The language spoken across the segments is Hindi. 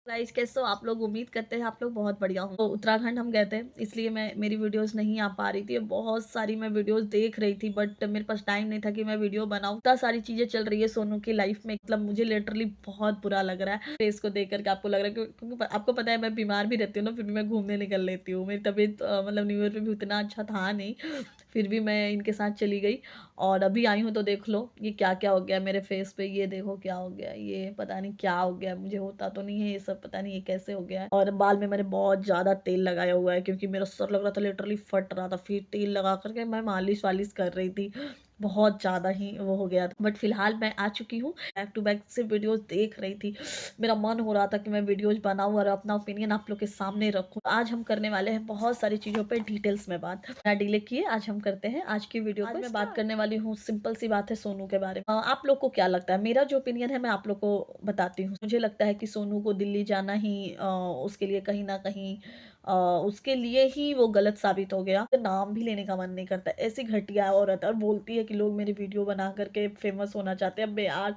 गाइस कैसे हो आप लोग। उम्मीद करते हैं आप लोग बहुत बढ़िया हो। तो उत्तराखंड हम गए थे, इसलिए मैं मेरी वीडियोस नहीं आ पा रही थी। बहुत सारी मैं वीडियोस देख रही थी बट मेरे पास टाइम नहीं था कि मैं वीडियो बनाऊं। इतना सारी चीजें चल रही है सोनू की लाइफ में, मतलब मुझे लिटरली बहुत बुरा लग रहा है फेस को देख करके। आपको लग रहा है क्योंकि आपको पता है मैं बीमार भी रहती हूँ ना, फिर भी मैं घूमने निकल लेती हूँ। मेरी तबीयत मतलब न्यू ईयर पे भी उतना अच्छा था नहीं, फिर भी मैं इनके साथ चली गई। और अभी आई हूँ तो देख लो ये क्या क्या हो गया मेरे फेस पे। ये देखो क्या हो गया, ये पता नहीं क्या हो गया, मुझे होता तो नहीं है ये सब, पता नहीं ये कैसे हो गया है। और बाल में मैंने बहुत ज्यादा तेल लगाया हुआ है क्योंकि मेरा सर लग रहा था लिटरली फट रहा था। फिर तेल लगा करके मैं मालिश वालिश कर रही थी, बहुत ज्यादा ही वो हो गया था। बट फिलहाल मैं आ चुकी हूँ, बैक टू बैक से वीडियोस देख रही थी। मेरा मन हो रहा था कि मैं वीडियोस बनाऊं और अपना ओपिनियन आप लोग के सामने रखूं। आज हम करने वाले हैं बहुत सारी चीजों पे डिटेल्स में बात, बिना डिले किए आज हम करते हैं आज की वीडियो को। आज मैं बात करने वाली हूँ, सिंपल सी बात है, सोनू के बारे में। आप लोग को क्या लगता है? मेरा जो ओपिनियन है मैं आप लोग को बताती हूँ। मुझे लगता है कि सोनू को दिल्ली जाना ही उसके लिए कहीं ना कहीं उसके लिए ही वो गलत साबित हो गया। तो नाम भी लेने का मन नहीं करता, ऐसी घटिया औरत है। और बोलती है कि लोग मेरी वीडियो बना करके फेमस होना चाहते हैं। अबे यार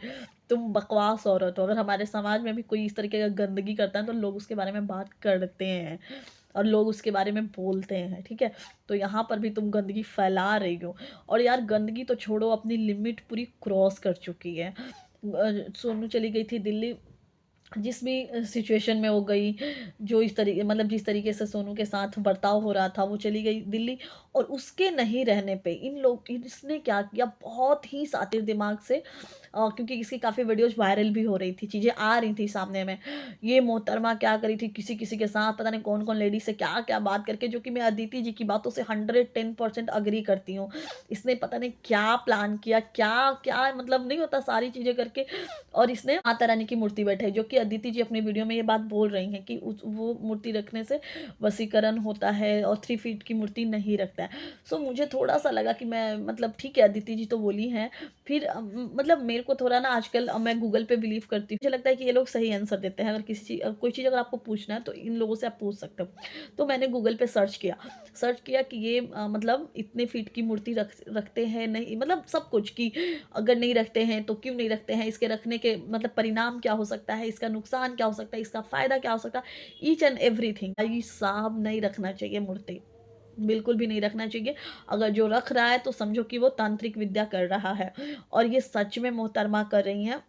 तुम बकवास औरत हो। अगर हमारे समाज में भी कोई इस तरीके का गंदगी करता है तो लोग उसके बारे में बात करते हैं और लोग उसके बारे में बोलते हैं, ठीक है। तो यहाँ पर भी तुम गंदगी फैला रही हो। और यार गंदगी तो छोड़ो, अपनी लिमिट पूरी क्रॉस कर चुकी है। सोनू चली गई थी दिल्ली, जिस भी सिचुएशन में हो गई, जो इस तरीके मतलब जिस तरीके से सोनू के साथ बर्ताव हो रहा था, वो चली गई दिल्ली। और उसके नहीं रहने पे इन लोग इसने क्या किया, बहुत ही शातिर दिमाग से क्योंकि इसकी काफ़ी वीडियोज वायरल भी हो रही थी, चीज़ें आ रही थी सामने में। ये मोहतरमा क्या करी थी, किसी किसी के साथ पता नहीं कौन कौन लेडी से क्या क्या बात करके, जो कि मैं अदिति जी की बातों से 110% अग्री करती हूँ। इसने पता नहीं क्या प्लान किया, क्या क्या मतलब नहीं होता सारी चीज़ें करके। और इसने माता रानी की मूर्ति बैठाई, जो कि अदिति जी अपनी वीडियो में ये बात बोल रही हैं कि वो मूर्ति रखने से वशीकरण होता है और 3 फीट की मूर्ति नहीं रखता है। सो मुझे थोड़ा सा लगा कि मैं मतलब ठीक है, अदिति जी तो बोली हैं। फिर मतलब मेरे को थोड़ा ना आजकल मैं गूगल पे बिलीव करती हूँ। मुझे लगता है कि ये लोग सही आंसर देते हैं। अगर किसी चीज कोई चीज़ अगर आपको पूछना है तो इन लोगों से आप पूछ सकते हो। तो मैंने गूगल पे सर्च किया कि ये मतलब इतने फीट की मूर्ति रखते हैं नहीं, मतलब सब कुछ कि अगर नहीं रखते हैं तो क्यों नहीं रखते हैं, इसके रखने के मतलब परिणाम क्या हो सकता है, इसका नुकसान क्या हो सकता है, इसका फायदा क्या हो सकता है, ईच एंड एवरीथिंग। भाई साहब नहीं रखना चाहिए मूर्ति, बिल्कुल भी नहीं रखना चाहिए। अगर जो रख रहा है तो समझो कि वो तांत्रिक विद्या कर रहा है। और ये सच में मोहतरमा कर रही हैं।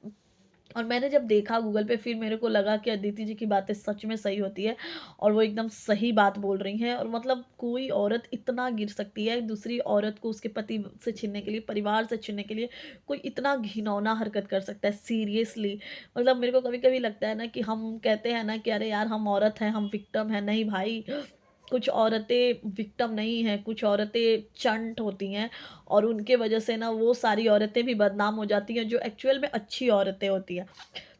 और मैंने जब देखा गूगल पे, फिर मेरे को लगा कि अदिति जी की बातें सच में सही होती है और वो एकदम सही बात बोल रही हैं। और मतलब कोई औरत इतना गिर सकती है दूसरी औरत को उसके पति से छीनने के लिए, परिवार से छीनने के लिए, कोई इतना घिनौना हरकत कर सकता है सीरियसली। मतलब मेरे को कभी कभी लगता है ना कि हम कहते हैं ना कि अरे यार हम औरत हैं, हम विक्टिम हैं। नहीं भाई, कुछ औरतें विक्टिम नहीं हैं, कुछ औरतें चंट होती हैं। और उनके वजह से ना वो सारी औरतें भी बदनाम हो जाती हैं जो एक्चुअल में अच्छी औरतें होती हैं।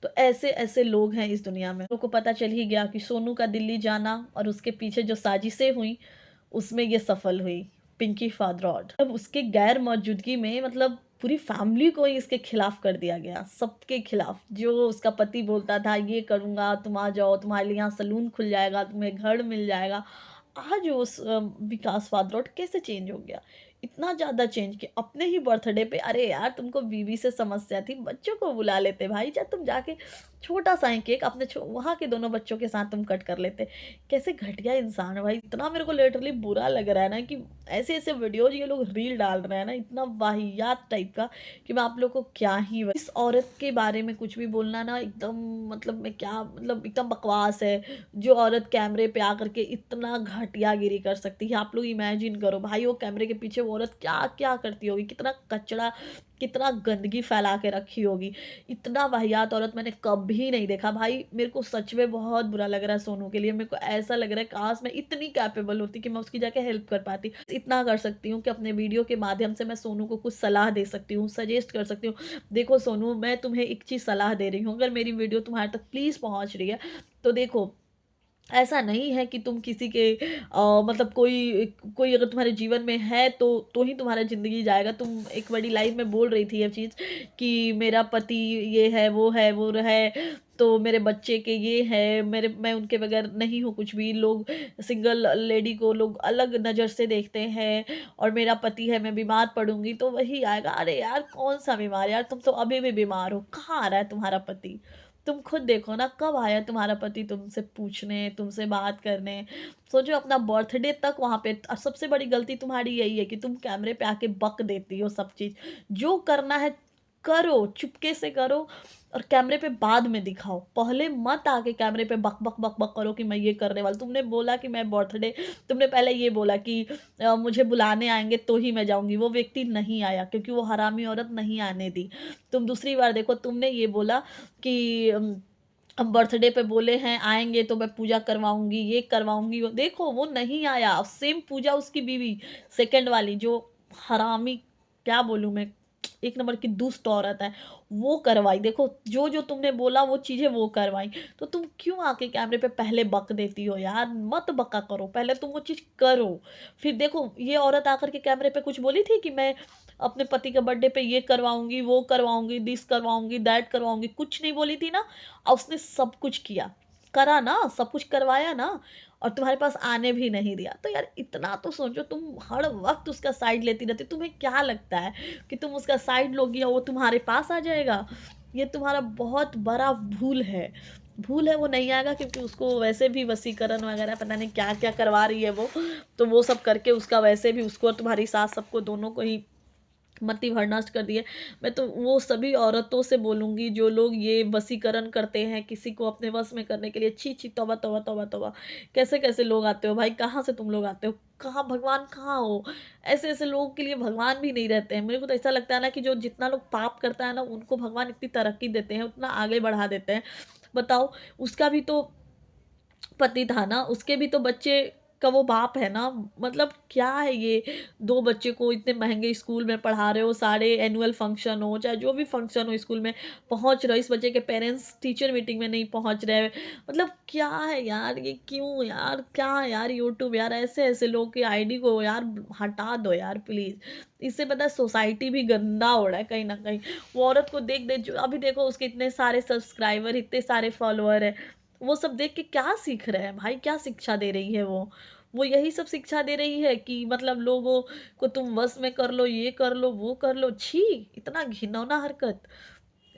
तो ऐसे ऐसे लोग हैं इस दुनिया में। लोगों को पता चल ही गया कि सोनू का दिल्ली जाना और उसके पीछे जो साजिशें हुई उसमें ये सफल हुई, पिंकी फादरॉड। अब उसके गैर मौजूदगी में मतलब पूरी फैमिली को ही इसके खिलाफ कर दिया गया, सबके खिलाफ। जो उसका पति बोलता था ये करूंगा, तुम आ जाओ, तुम्हारे लिए यहाँ सलून खुल जाएगा, तुम्हें घर मिल जाएगा, आज उस विकास फादरॉड कैसे चेंज हो गया, इतना ज़्यादा चेंज कि अपने ही बर्थडे पे, अरे यार तुमको बीवी से समस्या थी, बच्चों को बुला लेते भाई, चाहे तुम जाके छोटा सा ही केक अपने वहाँ के दोनों बच्चों के साथ तुम कट कर लेते। कैसे घटिया इंसान है भाई। इतना मेरे को लिटरली बुरा लग रहा है ना कि ऐसे ऐसे वीडियोज ये लोग रील डाल रहे हैं ना, इतना वाहियात टाइप का, कि मैं आप लोग को क्या ही इस औरत के बारे में कुछ भी बोलना ना एकदम मतलब मैं क्या मतलब एकदम बकवास है। जो औरत कैमरे पे आकर के इतना घटियागिरी कर सकती है, आप लोग इमेजिन करो भाई वो कैमरे के पीछे वो औरत क्या क्या करती होगी, कितना कचरा, कितना गंदगी फैला के रखी होगी। इतना वाहियात औरत मैंने कभी नहीं देखा भाई। मेरे को सच में बहुत बुरा लग रहा है सोनू के लिए। मेरे को ऐसा लग रहा है काश मैं इतनी कैपेबल होती कि मैं उसकी जाके हेल्प कर पाती। इतना कर सकती हूँ कि अपने वीडियो के माध्यम से मैं सोनू को कुछ सलाह दे सकती हूँ, सजेस्ट कर सकती हूँ। देखो सोनू, मैं तुम्हें एक चीज़ सलाह दे रही हूँ, अगर मेरी वीडियो तुम्हारे तक प्लीज़ पहुँच रही है तो देखो, ऐसा नहीं है कि तुम किसी के मतलब कोई कोई अगर तुम्हारे जीवन में है तो ही तुम्हारा ज़िंदगी जाएगा। तुम एक बड़ी लाइव में बोल रही थी ये चीज़ कि मेरा पति ये है, वो है, तो मेरे बच्चे के ये है, मेरे मैं उनके बगैर नहीं हूँ कुछ भी। लोग सिंगल लेडी को लोग अलग नज़र से देखते हैं और मेरा पति है, मैं बीमार पड़ूँगी तो वही आएगा। अरे यार कौन-सा बीमार यार, तुम तो अभी भी बीमार हो, कहाँ आ रहा है तुम्हारा पति? तुम खुद देखो ना, कब आया तुम्हारा पति तुमसे पूछने, तुमसे बात करने? सोचो अपना बर्थडे तक वहाँ पे, सबसे बड़ी गलती तुम्हारी यही है कि तुम कैमरे पे आके बक देती हो सब चीज़। जो करना है करो, चुपके से करो और कैमरे पे बाद में दिखाओ। पहले मत आके कैमरे पे बक, बक, बक, बक करो कि मैं ये करने वाला, तुमने बोला कि मैं बर्थडे, तुमने पहले ये बोला कि मुझे बुलाने आएँगे तो ही मैं जाऊँगी, वो व्यक्ति नहीं आया क्योंकि वो हरामी औरत नहीं आने दी। तुम दूसरी बार देखो, तुमने ये बोला कि हम बर्थडे पे बोले हैं आएँगे तो मैं पूजा करवाऊँगी, ये करवाऊँगी, वो देखो वो नहीं आया। सेम पूजा उसकी बीवी सेकंड वाली जो हरामी, क्या बोलूँ मैं, एक नंबर की दुष्ट औरत है, वो करवाई। देखो जो-जो तुमने बोला वो चीज़ें वो करवाई। तो तुम क्यों आके कैमरे पे पहले बक देती हो यार? मत बका करो, पहले तुम वो चीज़ करो। फिर देखो ये औरत आकर के कैमरे पे कुछ बोली थी कि मैं अपने पति के बर्थडे पे ये करवाऊँगी, वो करवाऊँगी, दिस करवाऊँगी, दैट करवाऊँगी, कुछ नहीं बोली थी ना। और उसने सब कुछ किया, करा ना, सब कुछ करवाया ना और तुम्हारे पास आने भी नहीं दिया। तो यार इतना तो सोचो, तुम हर वक़्त उसका साइड लेती रहती हो। तुम्हें क्या लगता है कि तुम उसका साइड लोगी और वो तुम्हारे पास आ जाएगा? ये तुम्हारा बहुत बड़ा भूल है। भूल है, वो नहीं आएगा क्योंकि उसको वैसे भी वशीकरण वगैरह पता नहीं क्या-क्या करवा रही है वो। तो वो सब करके उसका वैसे भी उसको और तुम्हारी सास सबको दोनों को ही मति भर नष्ट कर दी है। मैं तो वो सभी औरतों से बोलूँगी जो लोग ये वशीकरण करते हैं किसी को अपने वश में करने के लिए, छी, छी! तौबा, तौबा, तौबा, तौबा! कैसे-कैसे लोग आते हो भाई, कहाँ से तुम लोग आते हो? कहाँ भगवान कहाँ हो? ऐसे-ऐसे लोगों के लिए भगवान भी नहीं रहते हैं। मेरे को तो ऐसा लगता है ना कि जो जितना लोग पाप करता है ना, उनको भगवान इतनी तरक्की देते हैं, उतना आगे बढ़ा देते हैं। बताओ, उसका भी तो पति था ना, उसके भी तो बच्चे का वो बाप है ना, मतलब क्या है ये? 2 बच्चे को इतने महँगे स्कूल में पढ़ा रहे हो, सारे एनुअल फंक्शन हो, चाहे जो भी फंक्शन हो स्कूल में पहुँच रहे हो, इस बच्चे के पेरेंट्स टीचर मीटिंग में नहीं पहुँच रहे। मतलब क्या है यार ये? क्यों यार? क्या है यार यूट्यूब यार? ऐसे-ऐसे लोगों की आईडी को यार हटा दो यार प्लीज़। इससे पता है सोसाइटी भी गंदा हो रहा है कहीं न कहीं। वो औरत को देख-देख, जो अभी देखो उसके इतने सारे सब्सक्राइबर, इतने सारे फॉलोवर हैं। वो सब देख के क्या सीख रहे हैं भाई? क्या शिक्षा दे रही है वो? वो यही सब शिक्षा दे रही है कि मतलब लोगों को तुम वश में कर लो, ये कर लो, वो कर लो। छी! इतना घिनौना हरकत।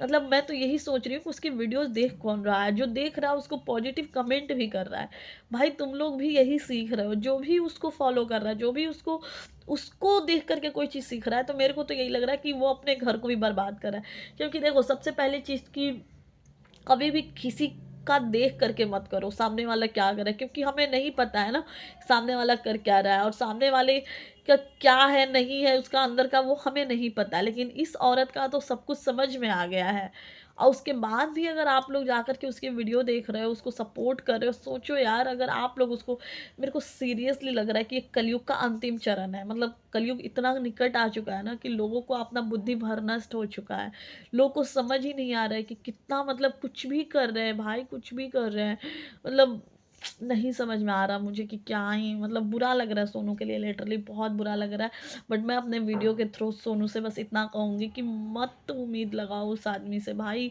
मतलब मैं तो यही सोच रही हूँ कि उसकी वीडियोज़ देख कौन रहा है? जो देख रहा है उसको पॉजिटिव कमेंट भी कर रहा है। भाई तुम लोग भी यही सीख रहे हो। जो भी उसको फ़ॉलो कर रहा है, जो भी उसको उसको देख कर के कोई चीज़ सीख रहा है, तो मेरे को तो यही लग रहा है कि वो अपने घर को भी बर्बाद कर रहा है। क्योंकि देखो सबसे पहली चीज़ कि कभी भी किसी का देख करके मत करो सामने वाला क्या कर रहा है, क्योंकि हमें नहीं पता है ना सामने वाला कर क्या रहा है और सामने वाले का क्या है नहीं है उसका अंदर का, वो हमें नहीं पता। लेकिन इस औरत का तो सब कुछ समझ में आ गया है और उसके बाद भी अगर आप लोग जाकर के उसकी वीडियो देख रहे हो, उसको सपोर्ट कर रहे हो, सोचो यार अगर आप लोग उसको, मेरे को सीरियसली लग रहा है कि ये कलयुग का अंतिम चरण है। मतलब कलयुग इतना निकट आ चुका है ना कि लोगों को अपना बुद्धि भर नष्ट हो चुका है। लोगों को समझ ही नहीं आ रहा है कि कितना, मतलब कुछ भी कर रहे हैं भाई, कुछ भी कर रहे हैं। मतलब नहीं समझ में आ रहा मुझे कि क्या ही, मतलब बुरा लग रहा है सोनू के लिए, लिटरली बहुत बुरा लग रहा है। बट मैं अपने वीडियो के थ्रू सोनू से बस इतना कहूँगी कि मत उम्मीद लगाओ उस आदमी से भाई।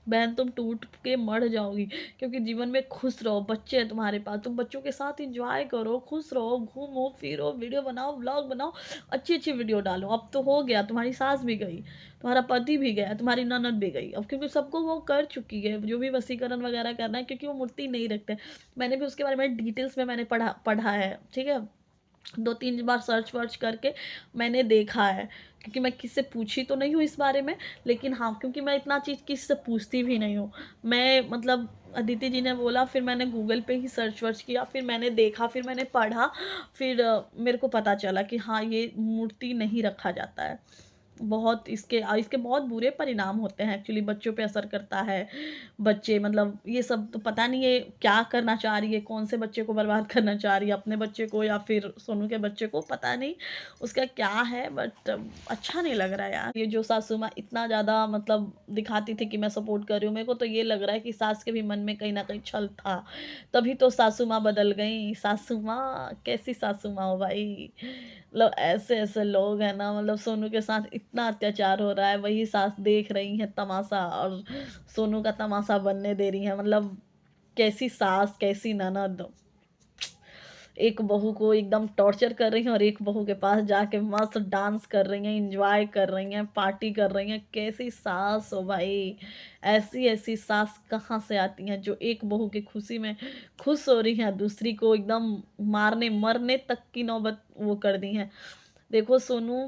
बहन तुम टूट के मर जाओगी, क्योंकि जीवन में खुश रहो, बच्चे हैं तुम्हारे पास, तुम बच्चों के साथ एंजॉय करो, खुश रहो, घूमो फिरो, वीडियो बनाओ, व्लॉग बनाओ, अच्छी-अच्छी वीडियो डालो। अब तो हो गया, तुम्हारी सास भी गई, तुम्हारा पति भी गया, तुम्हारी ननद भी गई। अब क्योंकि सबको वो कर चुकी है, जो भी वशीकरण वगैरह करना है, क्योंकि वो मूर्ति नहीं रखते। मैंने भी उसके बारे में डिटेल्स में मैंने पढ़ा पढ़ा है, ठीक है? 2-3 बार सर्च वर्च करके मैंने देखा है, क्योंकि मैं किसी से पूछी तो नहीं हूँ इस बारे में, लेकिन हाँ, क्योंकि मैं इतना चीज़ किसी से पूछती भी नहीं हूँ। मैं मतलब अदिति जी ने बोला, फिर मैंने गूगल पे ही सर्च वर्च किया, फिर मैंने देखा, फिर मैंने पढ़ा, फिर मेरे को पता चला कि हाँ, ये मूर्ति नहीं रखा जाता है। बहुत इसके बहुत बुरे परिणाम होते हैं एक्चुअली, बच्चों पे असर करता है। बच्चे मतलब ये सब तो पता नहीं ये क्या करना चाह रही है, कौन से बच्चे को बर्बाद करना चाह रही है, अपने बच्चे को या फिर सोनू के बच्चे को, पता नहीं उसका क्या है। बट अच्छा नहीं लग रहा है यार। ये जो सासू माँ इतना ज़्यादा मतलब दिखाती थी कि मैं सपोर्ट कर रही हूँ, मेरे को तो ये लग रहा है कि सास के भी मन में कहीं न कहीं छल था। तभी तो सासू माँ बदल गईं। सासू माँ, कैसी सासू माँ हो भाई? मतलब ऐसे-ऐसे लोग हैं ना, मतलब सोनू के साथ इतना अत्याचार हो रहा है, वही सास देख रही हैं तमाशा और सोनू का तमाशा बनने दे रही हैं। मतलब कैसी सास, कैसी ननद, एक बहू को एकदम टॉर्चर कर रही हैं और एक बहू के पास जाके मस्त डांस कर रही हैं, एन्जॉय कर रही हैं, पार्टी कर रही हैं। कैसी सास हो भाई! ऐसी-ऐसी सास कहाँ से आती हैं जो एक बहू की खुशी में खुश हो रही हैं, दूसरी को एकदम मारने मरने तक की नौबत वो कर दी हैं। देखो सोनू,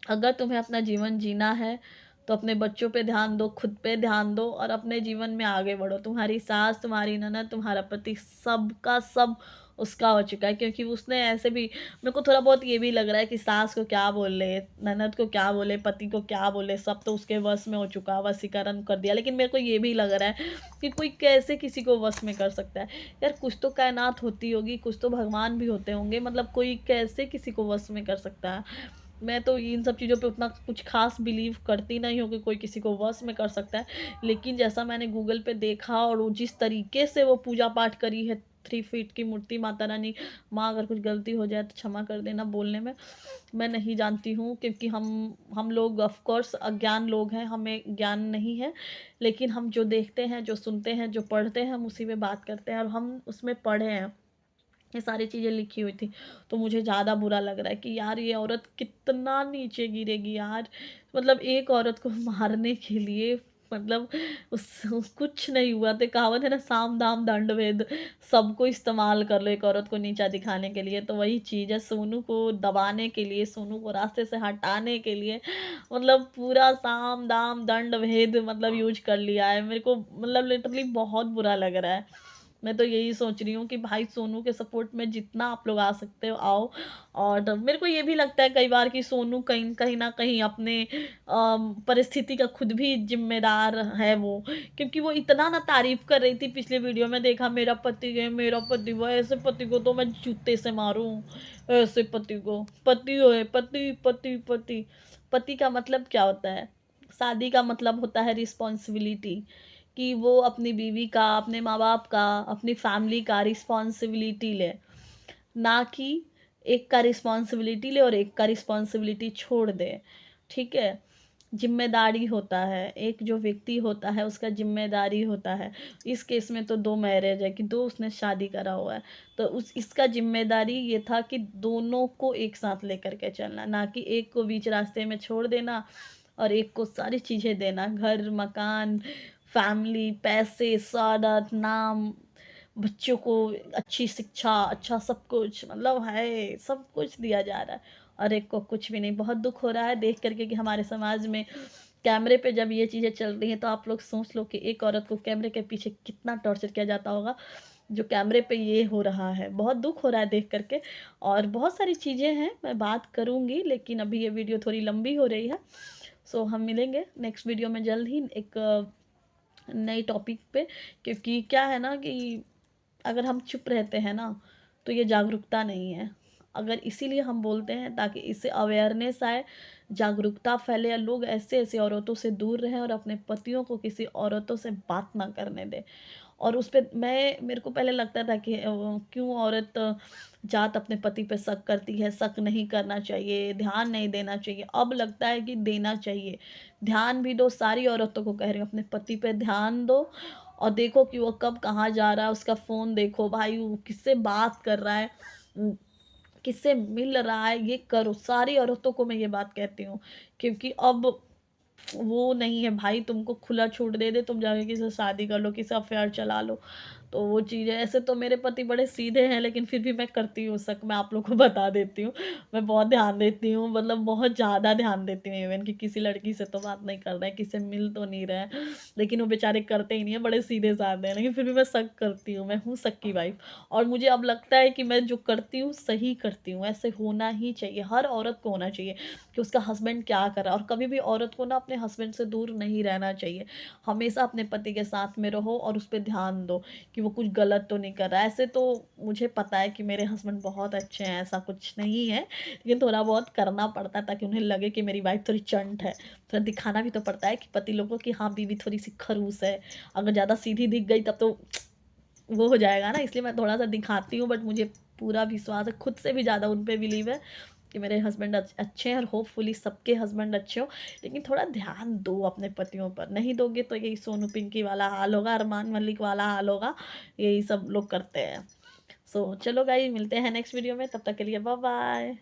अगर तुम्हें अपना जीवन जीना है, तो अपने बच्चों पे ध्यान दो, खुद पे ध्यान दो और अपने जीवन में आगे बढ़ो। तुम्हारी सास, तुम्हारी ननद, तुम्हारा पति सबका सब उसका हो चुका है, क्योंकि उसने ऐसे भी, मेरे को थोड़ा बहुत ये भी लग रहा है कि सास को क्या बोले, ननद को क्या बोले, पति को क्या बोले, सब तो उसके वश में हो चुका, वशीकरण कर दिया। लेकिन मेरे को ये भी लग रहा है कि कोई कैसे किसी को वश में कर सकता है? यार कुछ तो कायनात होती होगी, कुछ तो भगवान भी होते होंगे, मतलब कोई कैसे किसी को वश में कर सकता है? मैं तो इन सब चीज़ों पे उतना कुछ ख़ास बिलीव करती नहीं हूँ कि कोई किसी को वश में कर सकता है। लेकिन जैसा मैंने गूगल पे देखा और वो जिस तरीके से वो पूजा पाठ करी है 3 फीट की मूर्ति माता रानी, माँ अगर कुछ गलती हो जाए तो क्षमा कर देना बोलने में। मैं नहीं जानती हूँ, क्योंकि हम लोग ऑफ़ कोर्स अज्ञान लोग हैं, हमें ज्ञान नहीं है। लेकिन हम जो देखते हैं, जो सुनते हैं, जो पढ़ते हैं, हम उसी पे बात करते हैं और हम उसमें पढ़े हैं। ये सारी चीज़ें लिखी हुई थी, तो मुझे ज़्यादा बुरा लग रहा है कि यार ये औरत कितना नीचे गिरेगी यार। मतलब एक औरत को मारने के लिए, मतलब उस कुछ नहीं हुआ तो कहावत है ना, साम दाम दंड भेद सबको इस्तेमाल कर लो एक औरत को नीचा दिखाने के लिए। तो वही चीज़ है, सोनू को दबाने के लिए, सोनू को रास्ते से हटाने के लिए मतलब पूरा साम दाम दंड भेद मतलब यूज कर लिया है। मेरे को मतलब लिटरली बहुत बुरा लग रहा है। मैं तो यही सोच रही हूँ कि भाई सोनू के सपोर्ट में जितना आप लोग आ सकते हो आओ। और मेरे को ये भी लगता है कई बार कि सोनू कहीं कहीं ना कहीं अपने परिस्थिति का खुद भी जिम्मेदार है वो, क्योंकि वो इतना ना तारीफ कर रही थी पिछले वीडियो में, देखा मेरा पति है, मेरा पति वो, ऐसे पति को तो मैं जूते से मारूं, ऐसे पति को, पति हो है, पति पति पति। पति का मतलब क्या होता है? शादी का मतलब होता है रिस्पॉन्सिबिलिटी, कि वो अपनी बीवी का, अपने माँ-बाप का, अपनी फैमिली का रिस्पॉन्सिबिलिटी ले, ना कि एक का रिस्पॉन्सिबिलिटी ले और एक का रिस्पॉन्सिबिलिटी छोड़ दे, ठीक है? ज़िम्मेदारी होता है, एक जो व्यक्ति होता है उसका ज़िम्मेदारी होता है। इस केस में तो 2 मैरिज है कि 2 उसने शादी करा हुआ है, तो उस इसका ज़िम्मेदारी ये था कि दोनों को एक साथ लेकर के चलना, ना कि एक को बीच रास्ते में छोड़ देना और एक को सारी चीज़ें देना, घर, मकान, फैमिली, पैसे, शोहरत, नाम, बच्चों को अच्छी शिक्षा, अच्छा सब कुछ, मतलब है, सब कुछ दिया जा रहा है और एक को कुछ भी नहीं। बहुत दुःख हो रहा है देख कर के कि हमारे समाज में कैमरे पे जब ये चीज़ें चल रही हैं, तो आप लोग सोच लो कि एक औरत को कैमरे के पीछे कितना टॉर्चर किया जाता होगा, जो कैमरे पे ये हो रहा है। बहुत दुःख हो रहा है देख कर के। और बहुत सारी चीज़ें हैं, मैं बात करूँगी, लेकिन अभी ये वीडियो थोड़ी लंबी हो रही है। सो हम मिलेंगे नेक्स्ट वीडियो में जल्द ही एक नई टॉपिक पे, क्योंकि क्या है ना कि अगर हम चुप रहते हैं ना, तो ये जागरूकता नहीं है। अगर इसीलिए हम बोलते हैं ताकि इससे अवेयरनेस आए, जागरूकता फैले, लोग ऐसे-ऐसे औरतों से दूर रहें और अपने पतियों को किसी औरतों से बात ना करने दें। और उस पे मेरे को पहले लगता था कि क्यों औरत जात अपने पति पे शक करती है, शक नहीं करना चाहिए, ध्यान नहीं देना चाहिए। अब लगता है कि देना चाहिए। ध्यान भी दो, सारी औरतों को कह रही हूँ, अपने पति पे ध्यान दो और देखो कि वो कब कहाँ जा रहा है, उसका फ़ोन देखो, भाई वो किससे बात कर रहा है, उम, किससे मिल रहा है, ये करो। सारी औरतों को मैं ये बात कहती हूँ, क्योंकि अब वो नहीं है भाई, तुमको खुला छूट दे दे, तुम जाके किसी से शादी कर लो, किसी से अफ़ेयर चला लो। तो वो चीज़ है, ऐसे तो मेरे पति बड़े सीधे हैं, लेकिन फिर भी मैं करती हूँ शक, मैं आप लोग को बता देती हूँ। मैं बहुत ध्यान देती हूँ, मतलब बहुत ज़्यादा ध्यान देती हूँ इवन कि किसी लड़की से तो बात नहीं कर रहे हैं, किसी से मिल तो नहीं रहे हैं। लेकिन वो बेचारे करते ही नहीं है, बड़े सीधे-साधे हैं, लेकिन फिर भी मैं शक करती हूँ, मैं हूँ शक की वाइफ़। और मुझे अब लगता है कि मैं जो करती हूँ, सही करती हूँ, ऐसे होना ही चाहिए, हर औरत को होना चाहिए कि उसका हस्बैंड क्या कर रहा है। और कभी भी औरत को ना अपने हस्बैंड से दूर नहीं रहना चाहिए। हमेशा अपने पति के साथ में रहो और उस पे ध्यान दो कि वो कुछ गलत तो नहीं कर रहा है। ऐसे तो मुझे पता है कि मेरे हस्बैंड बहुत अच्छे हैं, ऐसा कुछ नहीं है, लेकिन थोड़ा बहुत करना पड़ता है ताकि उन्हें लगे कि मेरी वाइफ़ थोड़ी चंट है। थोड़ा दिखाना भी तो पड़ता है कि पति लोगों को कि हाँ, बीवी थोड़ी-सी खड़ूस है। अगर ज़्यादा सीधी दिख गई तब तो वो हो जाएगा ना, इसलिए मैं थोड़ा-सा दिखाती हूँ, बट मुझे पूरा विश्वास है, खुद से भी ज़्यादा उन पे बिलीव है कि मेरे हस्बैंड अच्छे हैं और होपफुली सबके हस्बैंड अच्छे हों। लेकिन थोड़ा ध्यान दो अपने पतियों पर, नहीं दोगे तो यही सोनू पिंकी वाला हाल होगा, अरमान मलिक वाला हाल होगा, यही सब लोग करते हैं। सो चलो गाइस, मिलते हैं नेक्स्ट वीडियो में, तब तक के लिए बाय बाय।